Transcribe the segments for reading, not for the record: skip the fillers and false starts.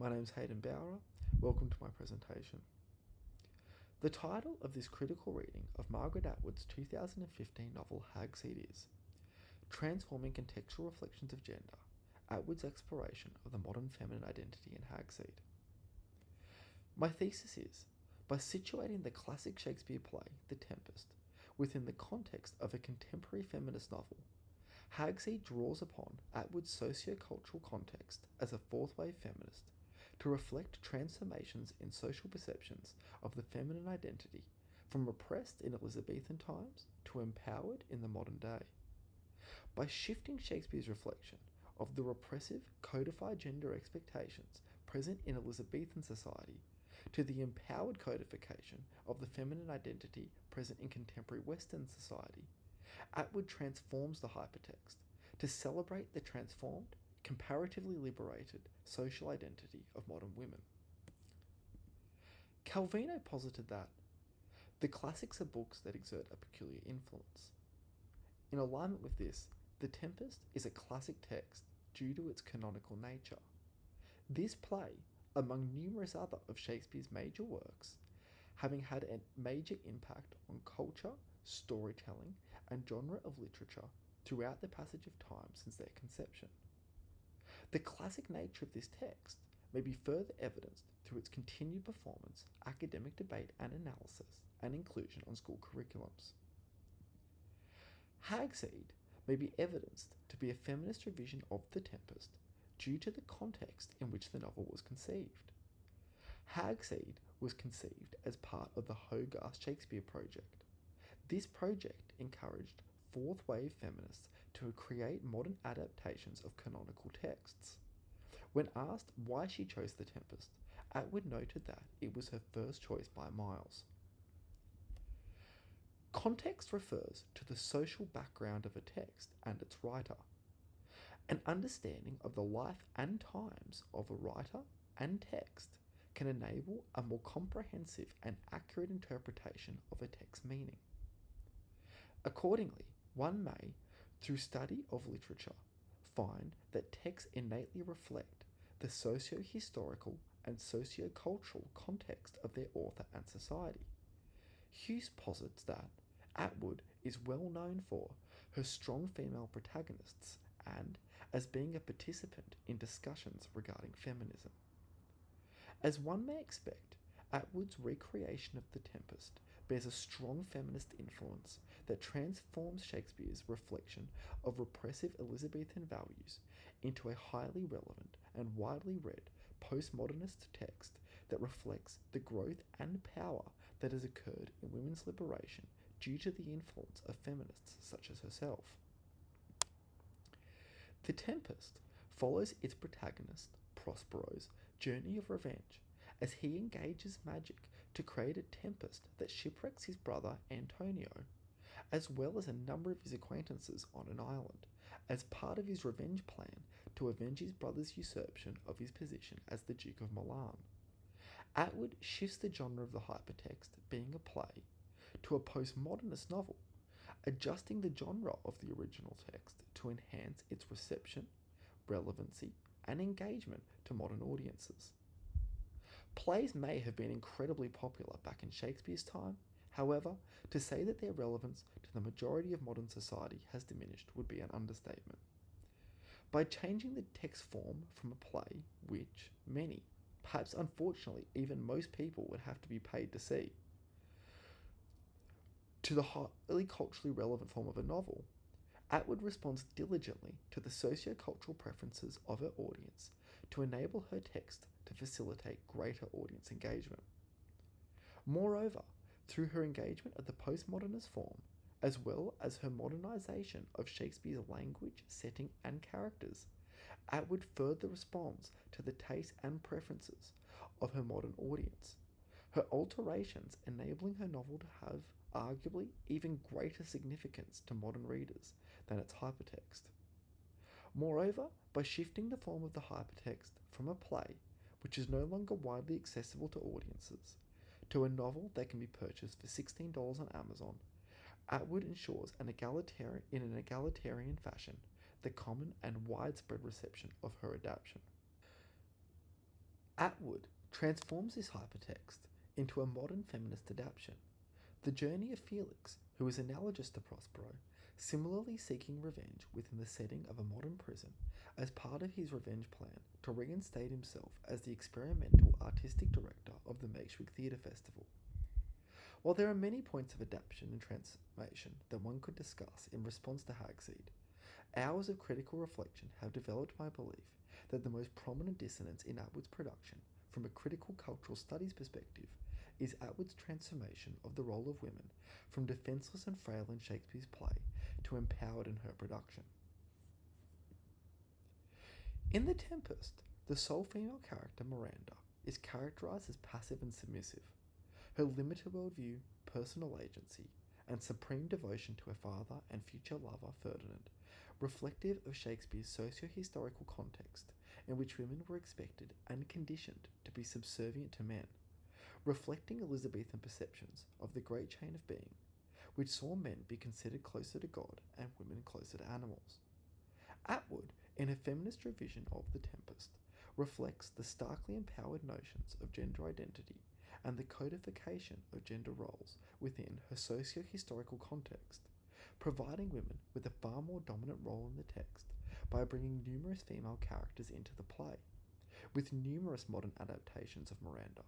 my name is Hayden Bowra. Welcome to my presentation. The title of this critical reading of Margaret Atwood's 2015 novel Hagseed is Transforming Contextual Reflections of Gender, Atwood's Exploration of the Modern Feminine Identity in Hagseed. My thesis is, by situating the classic Shakespeare play, The Tempest, within the context of a contemporary feminist novel, Hagseed draws upon Atwood's socio-cultural context as a fourth-wave feminist to reflect transformations in social perceptions of the feminine identity from repressed in Elizabethan times to empowered in the modern day. By shifting Shakespeare's reflection of the repressive, codified gender expectations present in Elizabethan society to the empowered codification of the feminine identity present in contemporary Western society, Atwood transforms the hypertext to celebrate the transformed, comparatively liberated social identity of modern women. Calvino posited that the classics are books that exert a peculiar influence. In alignment with this, The Tempest is a classic text due to its canonical nature. This play, among numerous other of Shakespeare's major works, having had a major impact on culture, storytelling, and genre of literature throughout the passage of time since their conception. The classic nature of this text may be further evidenced through its continued performance, academic debate and analysis, and inclusion on school curriculums. Hagseed may be evidenced to be a feminist revision of The Tempest due to the context in which the novel was conceived. Hagseed was conceived as part of the Hogarth Shakespeare Project. This project encouraged fourth-wave feminists to create modern adaptations of canonical texts. When asked why she chose The Tempest, Atwood noted that it was her first choice by miles. Context refers to the social background of a text and its writer. An understanding of the life and times of a writer and text can enable a more comprehensive and accurate interpretation of a text's meaning. Accordingly, one may, through study of literature, find that texts innately reflect the socio-historical and socio-cultural context of their author and society. Hughes posits that Atwood is well known for her strong female protagonists and as being a participant in discussions regarding feminism. As one may expect, Atwood's recreation of The Tempest bears a strong feminist influence that transforms Shakespeare's reflection of repressive Elizabethan values into a highly relevant and widely read postmodernist text that reflects the growth and power that has occurred in women's liberation due to the influence of feminists such as herself. The Tempest follows its protagonist, Prospero's, journey of revenge as he engages magic to create a tempest that shipwrecks his brother Antonio, as well as a number of his acquaintances on an island, as part of his revenge plan to avenge his brother's usurpation of his position as the Duke of Milan. Atwood shifts the genre of the hypertext, being a play, to a postmodernist novel, adjusting the genre of the original text to enhance its reception, relevancy, and engagement to modern audiences. Plays may have been incredibly popular back in Shakespeare's time. However, to say that their relevance to the majority of modern society has diminished would be an understatement. By changing the text form from a play, which many, perhaps unfortunately even most people would have to be paid to see, to the highly culturally relevant form of a novel, Atwood responds diligently to the socio-cultural preferences of her audience to enable her text to facilitate greater audience engagement. Moreover, through her engagement of the postmodernist form, as well as her modernization of Shakespeare's language, setting, and characters, Atwood further responds to the tastes and preferences of her modern audience, her alterations enabling her novel to have arguably even greater significance to modern readers than its hypertext. Moreover, by shifting the form of the hypertext from a play, which is no longer widely accessible to audiences, to a novel that can be purchased for $16 on Amazon, Atwood ensures in an egalitarian fashion the common and widespread reception of her adaptation. Atwood transforms this hypertext into a modern feminist adaptation, the journey of Felix, who is analogous to Prospero, similarly seeking revenge within the setting of a modern prison as part of his revenge plan to reinstate himself as the experimental artistic director of the Makeswick Theatre Festival. While there are many points of adaptation and transformation that one could discuss in response to Hagseed, hours of critical reflection have developed my belief that the most prominent dissonance in Atwood's production, from a critical cultural studies perspective, is Atwood's transformation of the role of women from defenceless and frail in Shakespeare's play to empowered in her production. In The Tempest, the sole female character, Miranda, is characterised as passive and submissive. Her limited worldview, personal agency, and supreme devotion to her father and future lover, Ferdinand, reflective of Shakespeare's socio-historical context in which women were expected and conditioned to be subservient to men, reflecting Elizabethan perceptions of the great chain of being, which saw men be considered closer to God and women closer to animals. Atwood, in her feminist revision of The Tempest, reflects the starkly empowered notions of gender identity and the codification of gender roles within her socio-historical context, providing women with a far more dominant role in the text by bringing numerous female characters into the play, with numerous modern adaptations of Miranda,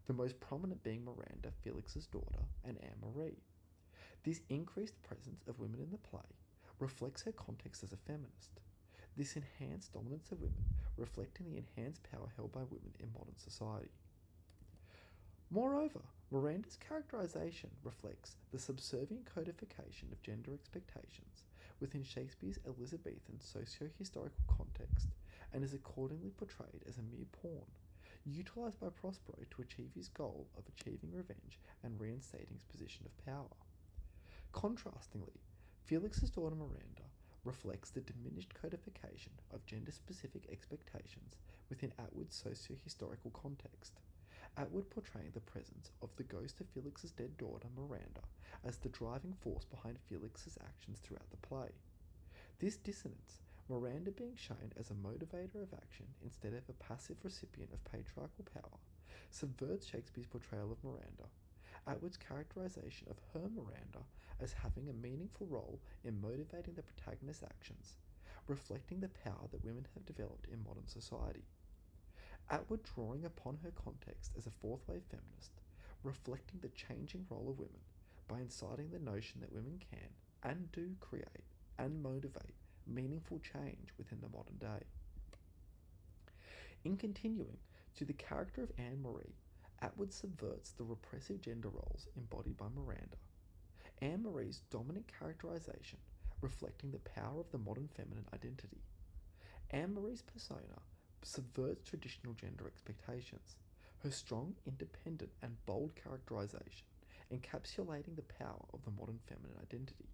the most prominent being Miranda, Felix's daughter, and Anne-Marie. This increased presence of women in the play reflects her context as a feminist, this enhanced dominance of women reflecting the enhanced power held by women in modern society. Moreover, Miranda's characterization reflects the subservient codification of gender expectations within Shakespeare's Elizabethan socio-historical context and is accordingly portrayed as a mere pawn, utilised by Prospero to achieve his goal of achieving revenge and reinstating his position of power. Contrastingly, Felix's daughter Miranda reflects the diminished codification of gender-specific expectations within Atwood's socio-historical context, Atwood portraying the presence of the ghost of Felix's dead daughter Miranda as the driving force behind Felix's actions throughout the play. This dissonance, Miranda being shown as a motivator of action instead of a passive recipient of patriarchal power, subverts Shakespeare's portrayal of Miranda, Atwood's characterization of her Miranda as having a meaningful role in motivating the protagonist's actions, reflecting the power that women have developed in modern society. Atwood drawing upon her context as a fourth-wave feminist, reflecting the changing role of women by inciting the notion that women can and do create and motivate meaningful change within the modern day. In continuing to the character of Anne-Marie, Atwood subverts the repressive gender roles embodied by Miranda. Anne-Marie's dominant characterization reflecting the power of the modern feminine identity. Anne-Marie's persona subverts traditional gender expectations, her strong, independent, and bold characterization encapsulating the power of the modern feminine identity.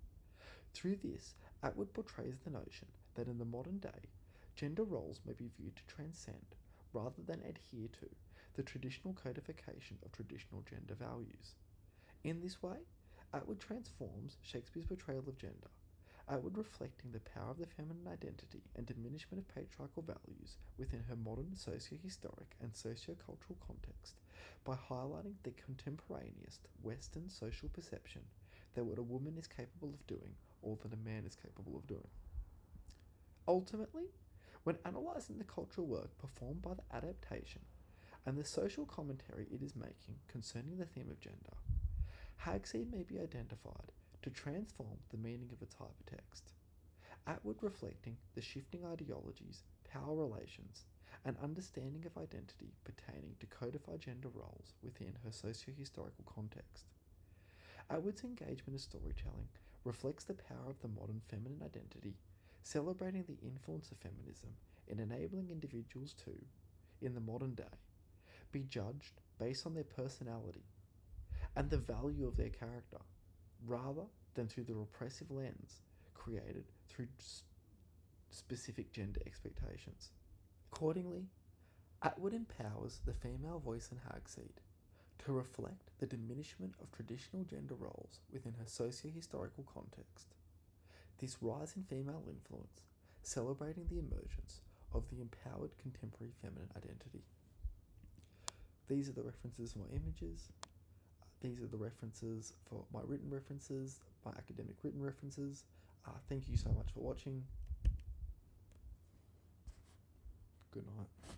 Through this, Atwood portrays the notion that in the modern day, gender roles may be viewed to transcend, rather than adhere to, the traditional codification of traditional gender values. In this way, Atwood transforms Shakespeare's portrayal of gender, Atwood reflecting the power of the feminine identity and diminishment of patriarchal values within her modern socio-historic and socio-cultural context by highlighting the contemporaneous Western social perception that what a woman is capable of doing, all that a man is capable of doing. Ultimately, when analysing the cultural work performed by the adaptation and the social commentary it is making concerning the theme of gender, Hagseed may be identified to transform the meaning of its hypertext, Atwood reflecting the shifting ideologies, power relations, and understanding of identity pertaining to codified gender roles within her socio-historical context. Atwood's engagement in storytelling reflects the power of the modern feminine identity, celebrating the influence of feminism in enabling individuals to, in the modern day, be judged based on their personality and the value of their character, rather than through the repressive lens created through specific gender expectations. Accordingly, Atwood empowers the female voice in Hagseed to reflect the diminishment of traditional gender roles within her socio-historical context. This rise in female influence, celebrating the emergence of the empowered contemporary feminine identity. These are the references for my images. These are the references for my written references, my academic written references. Thank you so much for watching. Good night.